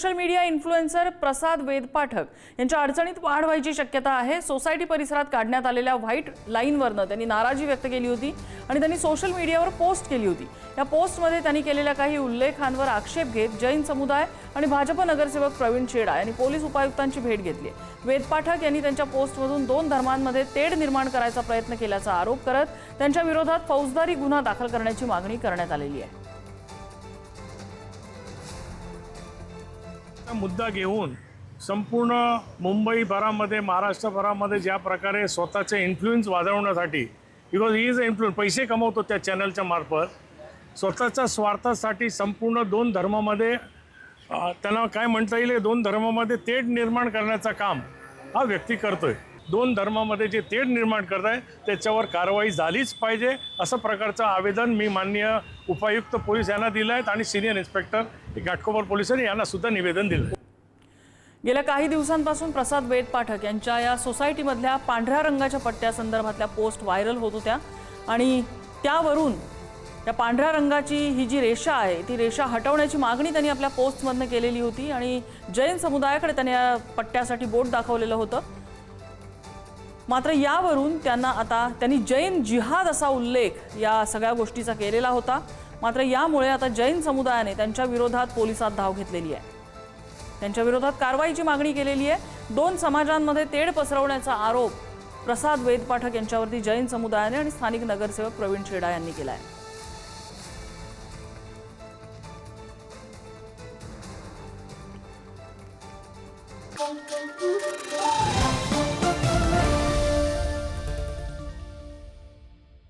Social media influencer प्रसाद वेदपाठक यांच्या अडचणीत वाढ व्हायची शक्यता आहे। सोसायटी परिसरात काढण्यात आलेल्या व्हाईट लाईनवरनं त्यांनी नाराजी व्यक्त केली होती आणि त्यांनी सोशल मीडियावर पोस्ट केली होती। या पोस्टमध्ये त्यांनी केलेल्या काही उल्लेखांवर आक्षेप घेत जैन समुदाय आणि भाजप नगरसेवक प्रवीण छेडा यांनी पोलीस उपायुक्तांची भेट घेतली। वेदपाठक यांनी त्यांच्या पोस्टमधून दोन धर्मांमध्ये तेढ निर्माण करायचा प्रयत्न केल्याचा आरोप करत त्यांच्या विरोधात फौजदारी गुन्हा दाखल करण्याची मागणी करण्यात आलेली आहे। मुद्दा घेऊन संपूर्ण मुंबईभरामध्ये महाराष्ट्रभरामध्ये ज्या प्रकारे स्वतःचे इन्फ्लुएन्स वाढवण्यासाठी बिकॉज ही इज इन्फ्लुएन्स पैसे कमवतो त्या चॅनलच्या मार्फत स्वतःच्या स्वार्थासाठी संपूर्ण दोन धर्मामध्ये त्यांना काय म्हणता येईल दोन धर्मामध्ये तेढ निर्माण करण्याचं काम हा व्यक्ती करतोय। दोन धर्मामध्ये जे तेढ निर्माण करत आहे त्याच्यावर कारवाई झालीच पाहिजे असं प्रकारचं आवेदन मी माननीय उपायुक्त पोलीस यांना दिलं आहे आणि सिनियर इन्स्पेक्टर घाटकोपर पोलिसांनी यांना सुद्धा निवेदन दिलं। गेल्या काही दिवसांपासून प्रसाद वेदपाठक यांच्या या सोसायटीमधल्या पांढऱ्या रंगाच्या पट्ट्या संदर्भातल्या पोस्ट व्हायरल होत होत्या आणि त्यावरून या पांढऱ्या रंगाची ही जी रेषा आहे ती रेषा हटवण्याची मागणी त्यांनी आपल्या पोस्टमधनं केलेली होती आणि जैन समुदायाकडे त्यांनी या पट्ट्यासाठी बोट दाखवलेलं होतं। मात्र यावरून त्यांनी जैन जिहाद असा उल्लेख या सगळ्या गोष्टीचा केलेला होता। मात्र यामुळे आता जैन समुदायाने त्यांच्या विरोधात पोलिसात धाव घेतलेली आहे, त्यांच्या विरोधात कारवाईची मागणी केलेली आहे। दोन समाजांमध्ये तेढ पसरवण्याचा आरोप प्रसाद वेदपाठक यांच्यावरती जैन समुदायाने आणि स्थानिक नगरसेवक प्रवीण छेडा यांनी केला आहे।